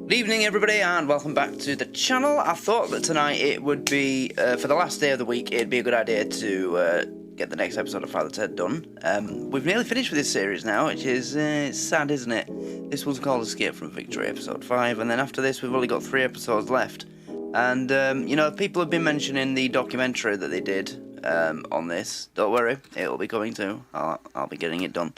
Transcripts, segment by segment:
Good evening, everybody, and welcome back to the channel. I thought that tonight it would be, for the last day of the week, it'd be a good idea to get the next episode of Father Ted done. We've nearly finished with this series now, which is sad, isn't it? This one's called Escape from Victory, episode 5, and then after this we've only got 3 episodes left. And, you know, people have been mentioning the documentary that they did on this. Don't worry, it'll be coming too. I'll be getting it done.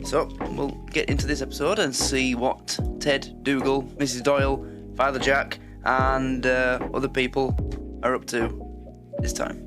So, we'll get into this episode and see what Ted, Dougal, Mrs. Doyle, Father Jack, and other people are up to this time.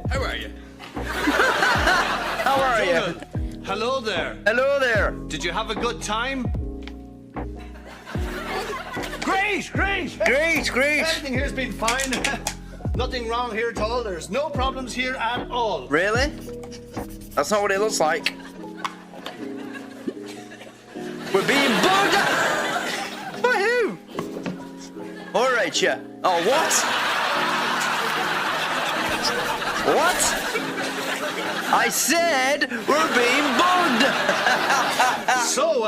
How are you? How are you? Hello there. Hello there. Did you have a good time? Great! Everything here's been fine. Nothing wrong here at all. There's no problems here at all. Really? That's not what it looks like. We're being bugged! By who? Alright, yeah. Oh, what? What? I said we're being bugged! So,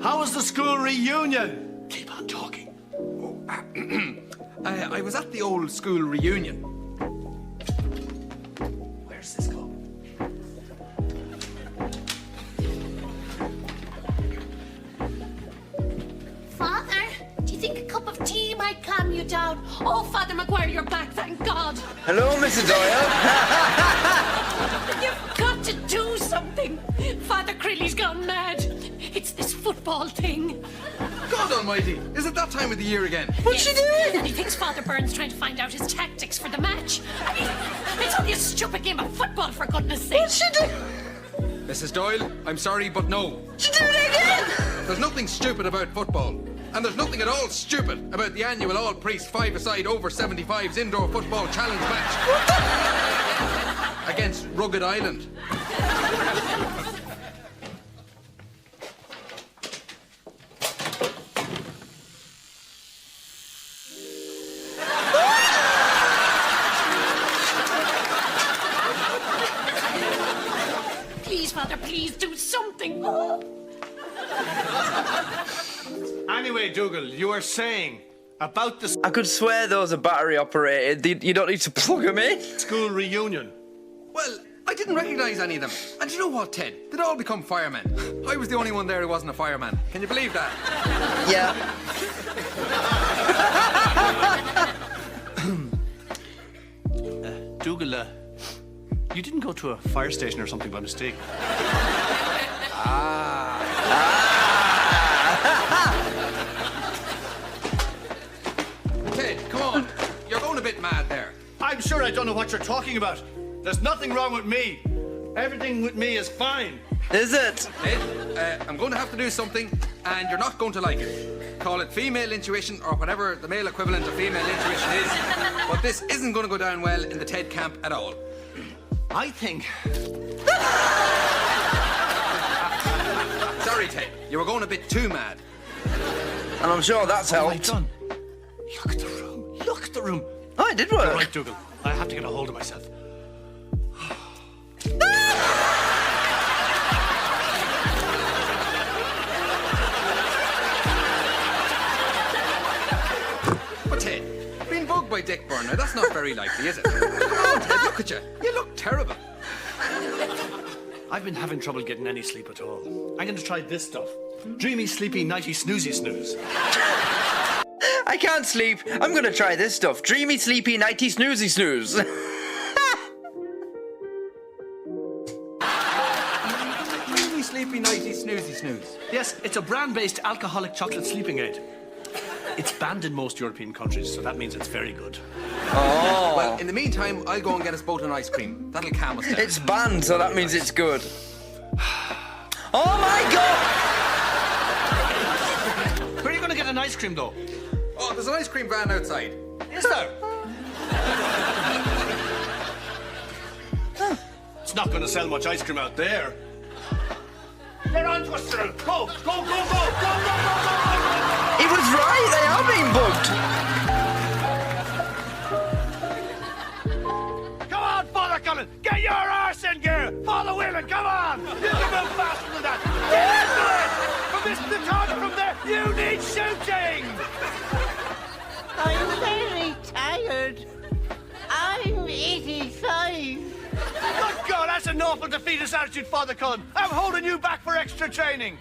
how was the school reunion? Keep on talking. I was at the old school reunion. Where's this go? Father, do you think a cup of tea might calm you down? Oh, Father McGuire, you're back, thank God. Hello, Mrs. Doyle. You've got to do something. Father Crilly's gone mad. It's this football thing. God almighty, is it that time of the year again? What's she doing? And he thinks Father Burns trying to find out his tactics for the match. I mean, it's only a stupid game of football, for goodness sake. What's she doing? Mrs. Doyle, I'm sorry, but no. She did it again! There's nothing stupid about football. And there's nothing at all stupid about the annual all-priest 5-a-side over 75s indoor football challenge match. Against Rugged Island. Please, Father, please do something. Oh. Anyway, Dougal, you were saying about the I could swear those are battery operated. You don't need to plug them in. school reunion. Well, I didn't recognise any of them. And you know what, Ted? They'd all become firemen. I was the only one there who wasn't a fireman. Can you believe that? Yeah. Dougal, you didn't go to a fire station or something by mistake. Ted, come on. You're going a bit mad there. I'm sure I don't know what you're talking about. There's nothing wrong with me. Everything with me is fine. Is it? Ted, I'm going to have to do something, and you're not going to like it. Call it female intuition or whatever the male equivalent of female intuition is. But this isn't going to go down well in the Ted camp at all. I think... Sorry, Ted. You were going a bit too mad. And I'm sure that's Well helped. done. Look at the room. Look at the room. Oh, it did All work. right, Dougal. I have to get a hold of myself. But Ted, being bugged by Dick Burner, that's not very likely, is it? Oh, Ted, look at you. You look terrible. I've been having trouble getting any sleep at all. I'm going to try this stuff. Dreamy, sleepy, nighty, snoozy snooze. I can't sleep. I'm gonna try this stuff. Dreamy, sleepy, nighty, snoozy, snooze. Dreamy, sleepy, nighty, snoozy, snooze. Yes, it's a brand-based alcoholic chocolate sleeping aid. It's banned in most European countries, so that means it's very good. Oh. Well, in the meantime, I'll go and get us both an ice cream. That'll calm us down. It's banned, so that means it's good. Oh my God! Where are you going to get an ice cream, though? Oh, there's an ice cream van outside. Is there? It's not going to sell much ice cream out there. They're on to us, Cyril. Go, go, go, go, go, go, go, go. He was right, they are being bugged. Come on, Father Cullen, get your arse in gear. Father Whelan, come on. You can move faster than that. Get into it. From this to the target from there, you need shooting. I'm very tired. I'm 85. Good God, that's an awful defeatist attitude, Father Cullen. I'm holding you back for extra training.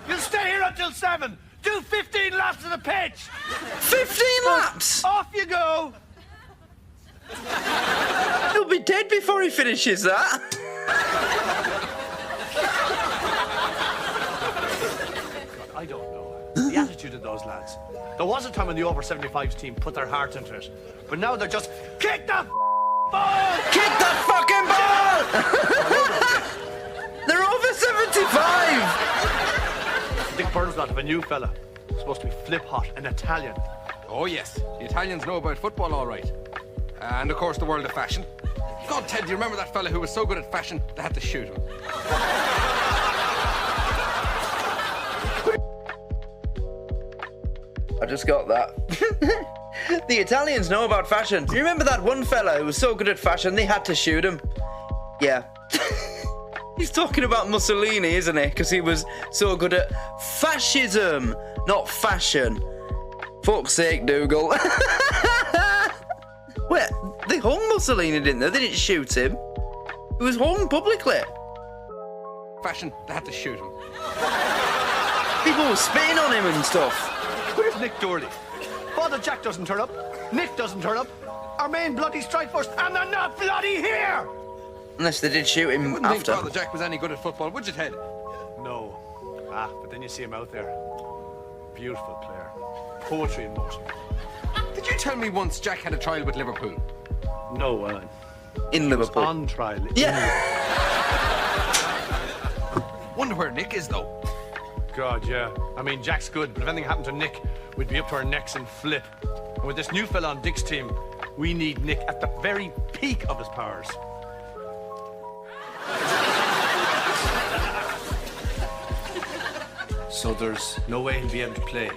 You'll stay here until 7. Do 15 laps of the pitch. 15 laps? Off you go. He'll be dead before he finishes that. I don't know. The attitude of those lads. There was a time when the over 75s team put their heart into it, but now they're just kick the ball! Kick that fucking ball! They're over 75! Dick Burns not have a new fella. Supposed to be flip hot, an Italian. Oh, yes. The Italians know about football, all right. And, of course, the world of fashion. God, Ted, do you remember that fella who was so good at fashion, they had to shoot him? I just got that. The Italians know about fashion. Do you remember that one fella who was so good at fashion, they had to shoot him? Yeah. He's talking about Mussolini, isn't he? Because he was so good at fascism, not fashion. Fuck's sake, Dougal. Wait, they hung Mussolini, didn't they? They didn't shoot him. He was hung publicly. Fashion, they had to shoot him. People were spitting on him and stuff. Where's Nick Doherty? Father Jack doesn't turn up. Nick doesn't turn up. Our main bloody strike force, and they're not bloody here! Unless they did shoot him Wouldn't think after. Father Jack was any good at football, would you, Ted? No. But then you see him out there. Beautiful player. Poetry in motion. Did you tell me once Jack had a trial with Liverpool? No, In Liverpool. on trial. Yeah. Wonder where Nick is, though. God, yeah. I mean, Jack's good, but if anything happened to Nick, we'd be up to our necks in flip. And with this new fella on Dick's team, we need Nick at the very peak of his powers. So there's no way he'll be able to play.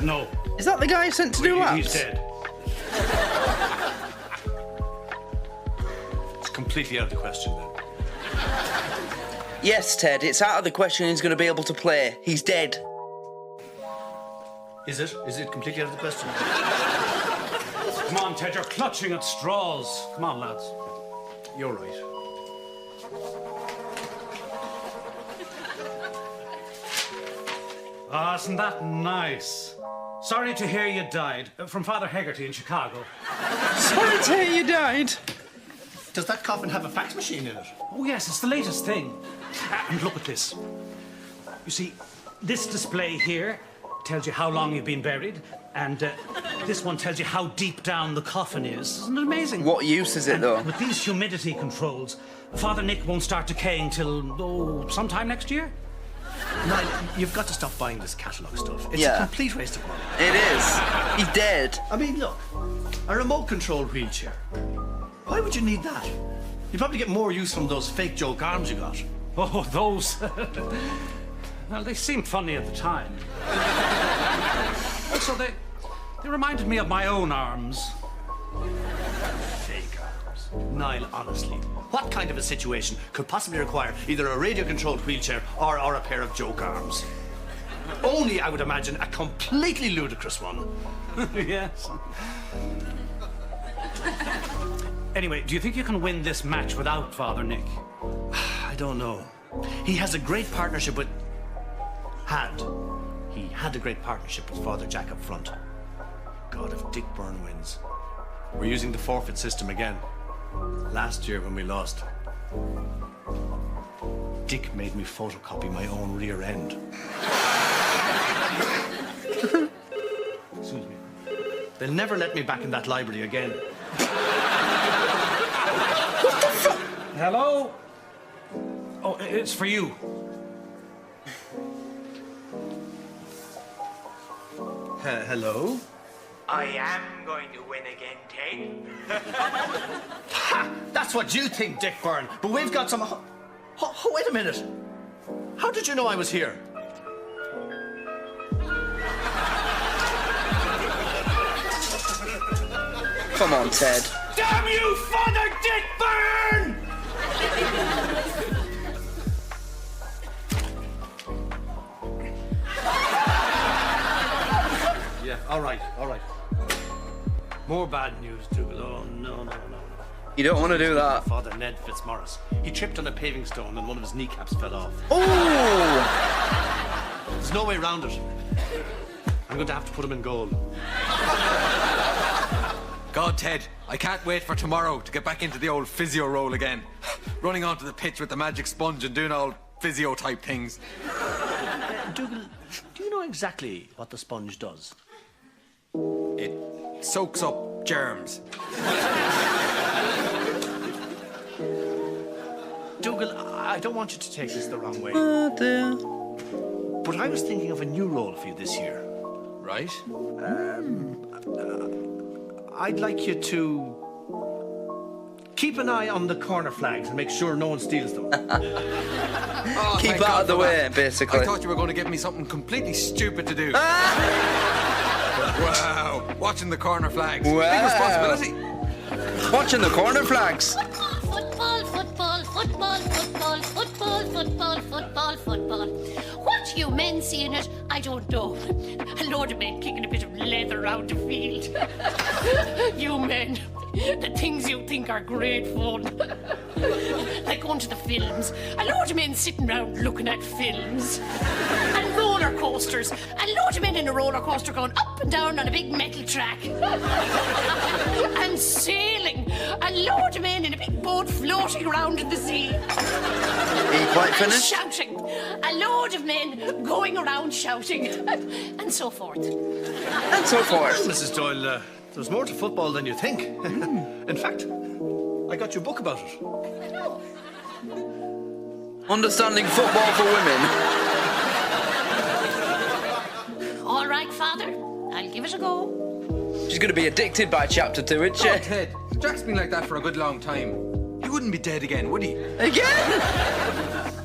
No. Is that the guy sent to do laps? He's dead. It's completely out of the question then. Yes, Ted, it's out of the question he's going to be able to play. He's dead. Is it? Is it completely out of the question? Come on, Ted, you're clutching at straws. Come on, lads. You're right. Ah, isn't that nice? Sorry to hear you died. From Father Hegarty in Chicago. Sorry to hear you died. Does that coffin have a fax machine in it? Oh, yes, it's the latest thing. And look at this. You see, this display here tells you how long you've been buried, and this one tells you how deep down the coffin is. Isn't it amazing? What use is it, though? With these humidity controls, Father Nick won't start decaying till, sometime next year. Niall, you've got to stop buying this catalogue stuff. It's Yeah. a complete waste of money. It is. He's dead. I mean, look, a remote-controlled wheelchair. Why would you need that? You'd probably get more use from those fake joke arms you got. Oh, those. Well, they seemed funny at the time. Also, they reminded me of my own arms. Fake arms. Niall, honestly, what kind of a situation could possibly require either a radio-controlled wheelchair or a pair of joke arms? Only, I would imagine, a completely ludicrous one. Yes. Anyway, do you think you can win this match without Father Nick? I don't know. He has a great partnership with... He had a great partnership with Father Jack up front. God, if Dick Byrne wins. We're using the forfeit system again. Last year when we lost, Dick made me photocopy my own rear end. Excuse me. They'll never let me back in that library again. Hello? Oh, it's for you. Hello? I am going to win again, Ted. Ha! That's what you think, Dick Byrne. But we've got some... wait a minute. How did you know I was here? Come on, Ted. Damn you, Father Dick Byrne! Yeah, all right. More bad news, Dougal. Oh, no. You don't want to do that. Father Ned Fitzmaurice. He tripped on a paving stone and one of his kneecaps fell off. Oh! There's no way around it. I'm going to have to put him in goal. God, Ted, I can't wait for tomorrow to get back into the old physio role again. Running onto the pitch with the magic sponge and doing all physio type things. Dougal, do you know exactly what the sponge does? It soaks up germs. Dougal, I don't want you to take this the wrong way. Oh, dear. But I was thinking of a new role for you this year. Right? I'd like you to keep an eye on the corner flags and make sure no one steals them. Oh, Keep thank out God of the for way, that. basically. I thought you were going to give me something completely stupid to do. Wow, watching the corner flags. Wow. Big responsibility. Watching the corner flags. Football. What you men see in it, I don't know. A load of men kicking a bit of leather around the field. You men, the things you think are great fun. Like going to the films. A load of men sitting around looking at films. And roller coasters. A load of men in a roller coaster going up and down on a big metal track. And sailing. A load of men in a big boat floating around in the sea. Are you quite And finished? shouting. A load of men going around shouting. And so forth. And so forth. Mrs. Doyle, there's more to football than you think. In fact, I got your book about it. Understanding football for women. All right, Father. I'll give it a go. She's going to be addicted by chapter 2, isn't she? Oh, Ted, Jack's been like that for a good long time. He wouldn't be dead again, would he? Again?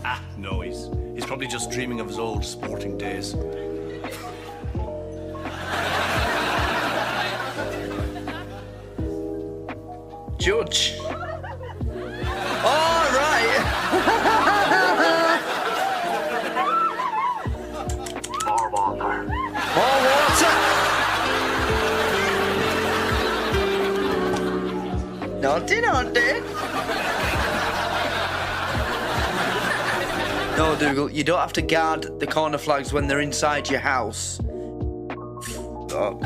Ah, no, he's probably just dreaming of his old sporting days. Judge. All right. More water. More water. Naughty. No, Dougal, you don't have to guard the corner flags when they're inside your house. Oh.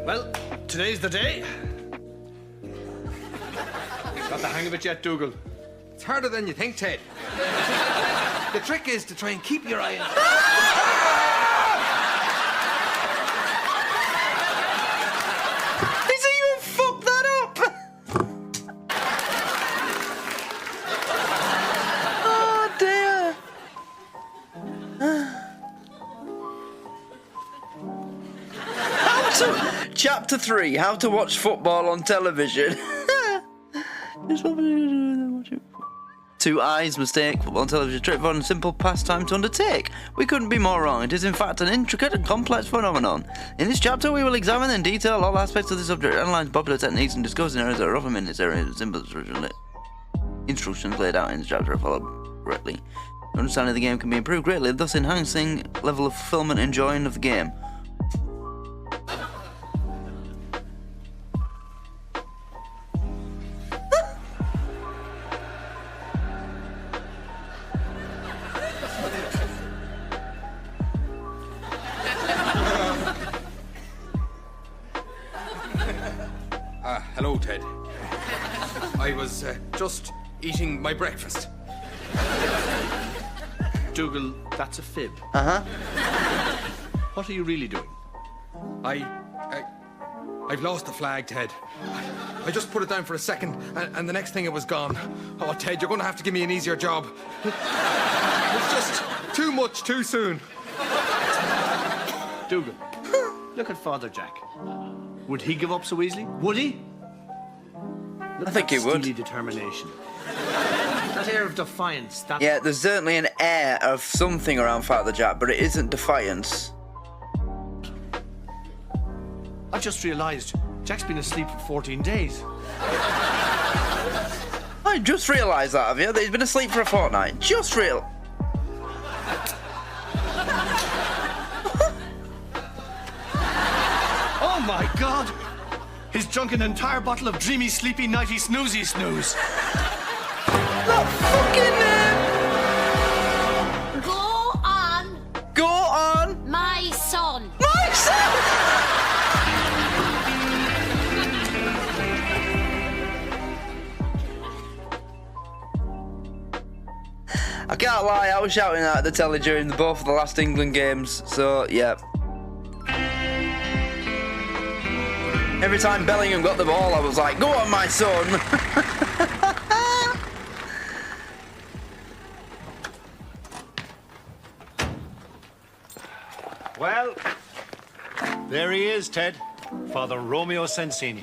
Well, today's the day. Got the hang of it yet, Dougal? It's harder than you think, Ted. The trick is to try and keep your eye on... He's even fucked that up! Oh, dear. Chapter 3, how to watch football on television. Two eyes mistake football on television trip for a simple pastime to undertake. We couldn't be more wrong. It is in fact an intricate and complex phenomenon. In this chapter we will examine in detail all aspects of the subject, analyse popular techniques and discuss in areas that are often necessary simple instructions laid out in the chapter are followed correctly. Understanding of the game can be improved greatly, thus enhancing level of fulfillment and enjoying of the game. Hello, Ted. I was just eating my breakfast. Dougal, that's a fib. Uh-huh. What are you really doing? I've lost the flag, Ted. I just put it down for a second, and the next thing it was gone. Oh, Ted, you're going to have to give me an easier job. It's just too much too soon. Dougal, Look at Father Jack. Would he give up so easily? Would he? Look I think at he would. steely determination. That air of defiance. That Yeah, there's certainly an air of something around Father Jack, but it isn't defiance. I just realised Jack's been asleep for 14 days. I just realised that, have you? That he's been asleep for a fortnight. Just real. Oh my God! He's drunk an entire bottle of dreamy, sleepy, nighty, snoozy snooze. Go on, Go on! my son. My son! I can't lie, I was shouting that at the telly during both of the last England games, so yeah. Every time Bellingham got the ball, I was like, go on, my son! Well, there he is, Ted. Father Romeo Sensini.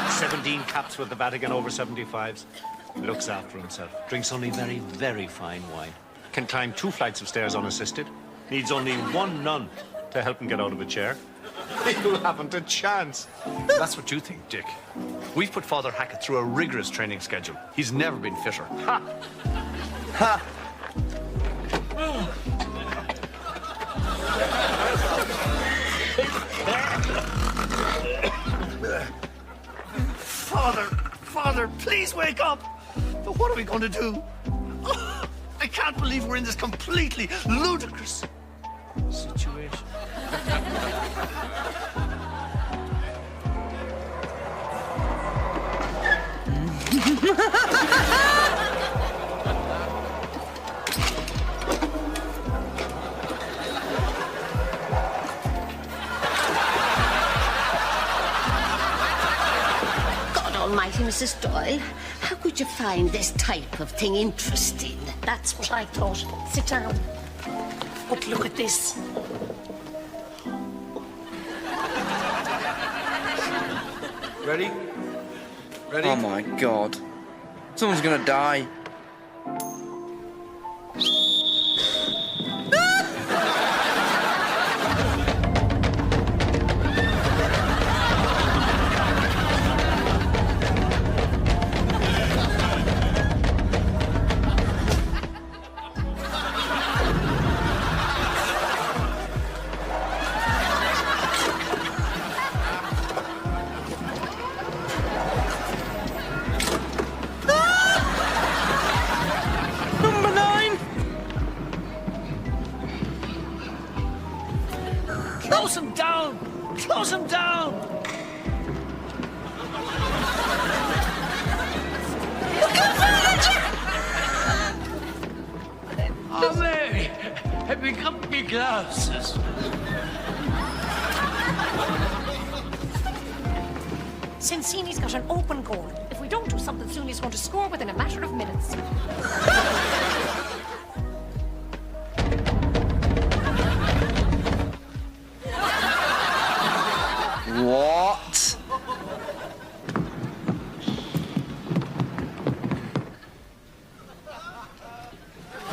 17 caps with the Vatican over 75s. Looks after himself. Drinks only very, very fine wine. Can climb 2 flights of stairs unassisted. Needs only 1 nun to help him get out of a chair. You haven't a chance. That's what you think, Dick. We've put Father Hackett through a rigorous training schedule. He's never been fitter. Ha! Ha! Father, please wake up. But what are we going to do? Oh, I can't believe we're in this completely ludicrous situation. God almighty, Mrs. Doyle. How could you find this type of thing interesting? That's what I thought. Sit down. But look at this. Ready? Ready? Oh my God. Someone's gonna die. Number 9! Close him down! Close him down! Oh, Mary, have you got me glasses? Sensini's got an open goal. If we don't do something soon, he's going to score within a matter of minutes. What?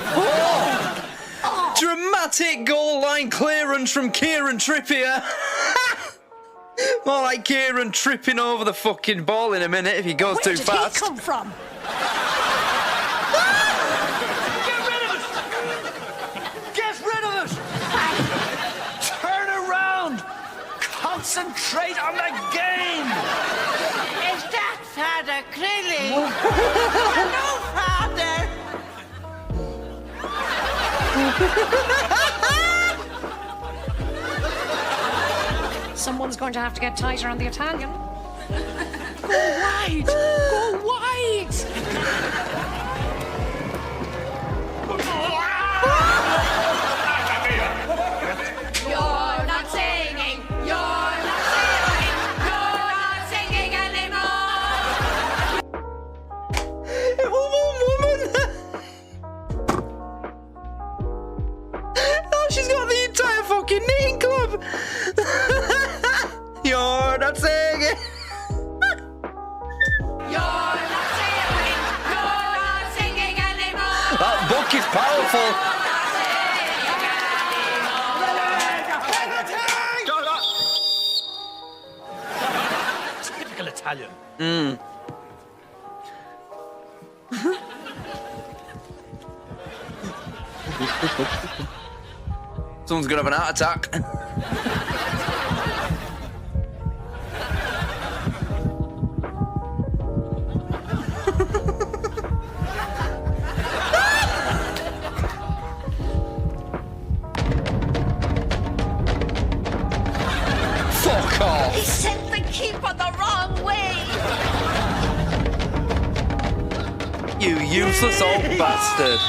Oh! Dramatic goal line clearance from Kieran Trippier. More like Kieran tripping over the fucking ball in a minute if he goes Where too did fast. he come from? Get rid of it! Get rid of it! Turn around! Concentrate on the game! Is that Father Crilly? Hello, Father. Someone's going to have to get tighter on the Italian. Go wide! Go wide! You're not singing! You're not singing! You're not singing anymore! Woman! Oh, she's got the entire fucking knitting club! not saying it. You're not singing anymore. That book is powerful. Typical Italian. Someone's gonna have an heart attack. Fuck off! He sent the keeper the wrong way. You useless old bastard.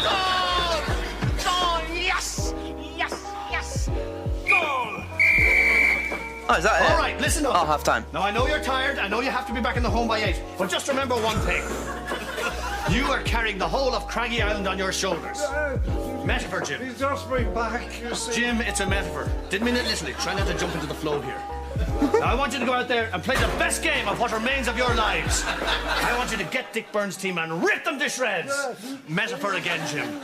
Goal! Yes! Yes! Yes! Goal! Oh, is that it? All right, listen up. Oh, half time. Now, I know you're tired. I know you have to be back in the home by 8. But just remember one thing. You are carrying the whole of Craggy Island on your shoulders. Metaphor, Jim. He's just bring back, you see. Jim, it's a metaphor. Didn't mean it literally. Try not to jump into the flow here. Now, I want you to go out there and play the best game of what remains of your lives. I want you to get Dick Burns' team and rip them to shreds. Metaphor again, Jim.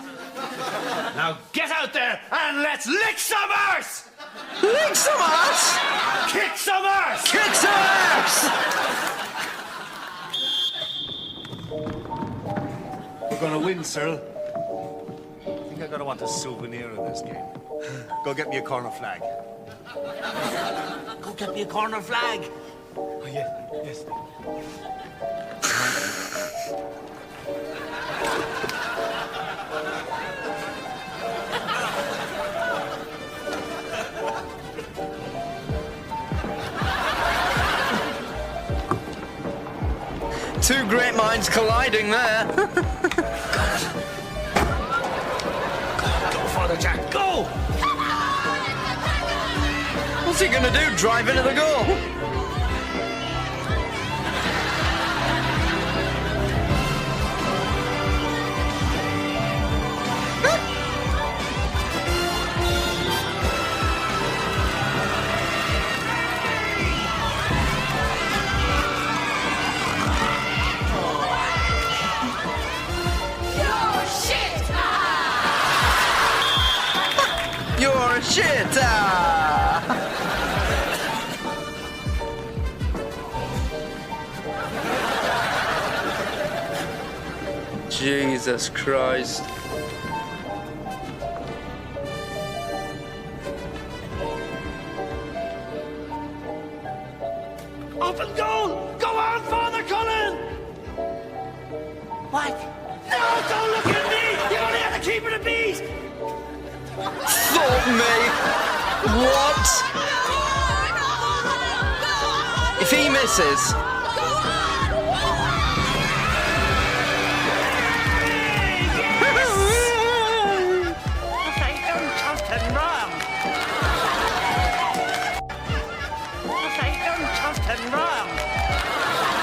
Now, get out there and let's lick some arse! Lick some ass! Kick some arse! Kick some ass! We're gonna win, Cyril. I think I'm gonna want a souvenir of this game. Go get me a corner flag. Go get me a corner flag. Oh, yes, yes. Two great minds colliding there. Go, Father Jack, go! What's he gonna do? Drive into the goal? You're a shitter! Jesus Christ. Open goal! Go on, Father Cullen! What? No, don't look at me! You only have to keep it a beat! Fuck me! What? If he misses...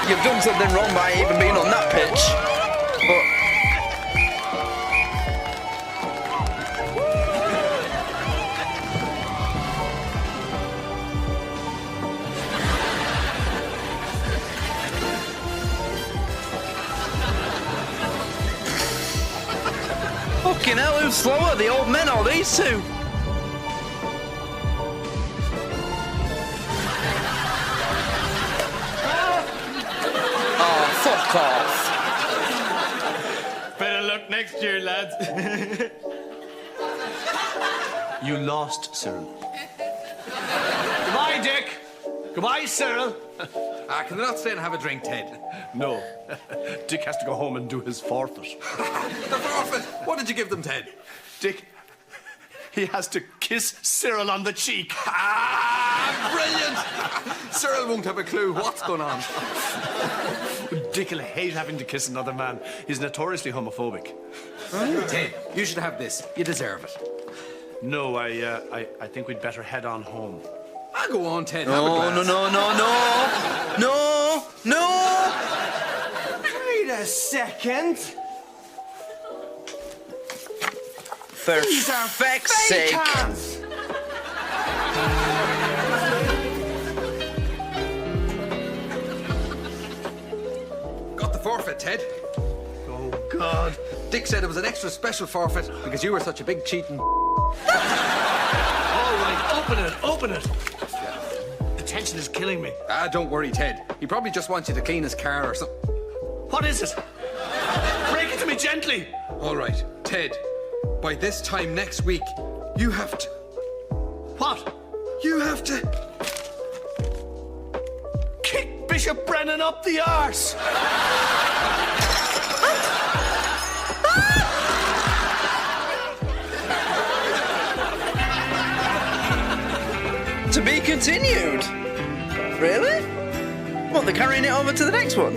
You've done something wrong by even being on that pitch. But... Fucking hell, who's slower, the old men or these two? Fuck off. Better luck next year, lads. You lost, Cyril. Goodbye, Dick. Goodbye, Cyril. Can they not stay and have a drink, Ted? No. Dick has to go home and do his forfeit. The forfeit? What did you give them, Ted? Dick, he has to kiss Cyril on the cheek. Brilliant! Cyril won't have a clue what's going on. Dick will hate having to kiss another man. He's notoriously homophobic. Ted, you should have this. You deserve it. No, I think we'd better head on home. I'll go on, Ted. No, no, no, no, no. No, no. Wait a second. For feck's sake. Ted. Oh, God. Dick said it was an extra special forfeit because you were such a big cheating. All right, open it. The tension is killing me. Don't worry, Ted. He probably just wants you to clean his car or something. What is it? Break it to me gently. All right, Ted. By this time next week, you have to... What? You have to... Kick Bishop Brennan up the arse. To be continued. Really? What, they're carrying it over to the next one?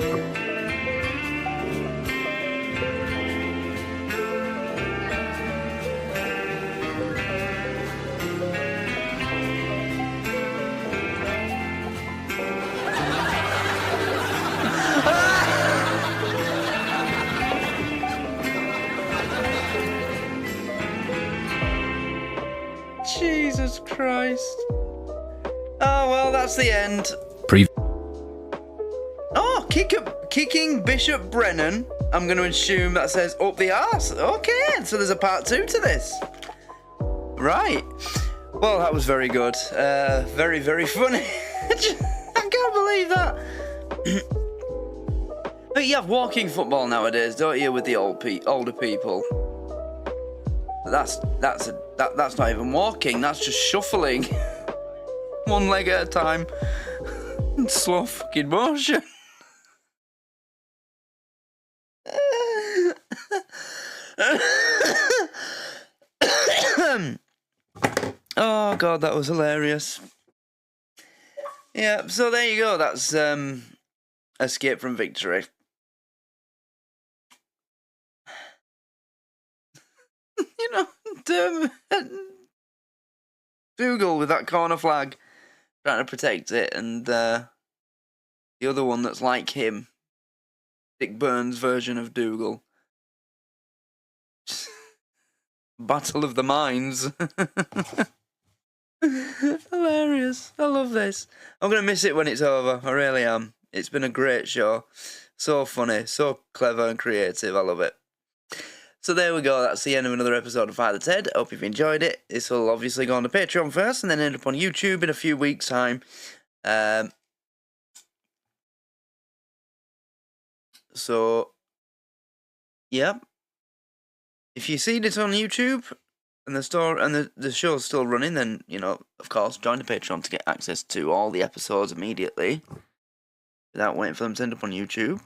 Jesus Christ. Oh, well, that's the end. Oh, kicking Bishop Brennan. I'm going to assume that says up the arse. Okay, so there's a part 2 to this. Right. Well, that was very good. Very, very funny. I can't believe that. But you have walking football nowadays, don't you, with the older people? That's not even walking. That's just shuffling. One leg at a time. Slow fucking motion. Oh God, that was hilarious. Yeah, so there you go. That's Escape from Victory. You know, Dougal with that corner flag, trying to protect it, and the other one that's like him, Dick Burns' version of Dougal. Battle of the Minds. Hilarious. I love this. I'm going to miss it when it's over. I really am. It's been a great show. So funny, so clever and creative. I love it. So there we go. That's the end of another episode of Father Ted. Hope you've enjoyed it. This will obviously go on to Patreon first and then end up on YouTube in a few weeks' time. So, yeah. If you've seen it on YouTube and the show's still running, then, you know, of course, join the Patreon to get access to all the episodes immediately without waiting for them to end up on YouTube.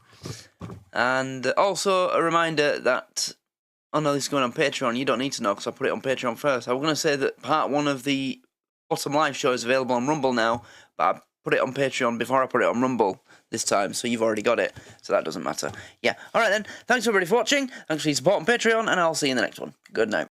And also a reminder that, oh no, this is going on Patreon. You don't need to know because I put it on Patreon first. I was going to say that part 1 of the Bottom Live show is available on Rumble now, but I put it on Patreon before I put it on Rumble this time, so you've already got it, so that doesn't matter. Yeah, alright then, thanks everybody for watching, thanks for your support on Patreon, and I'll see you in the next one. Good night.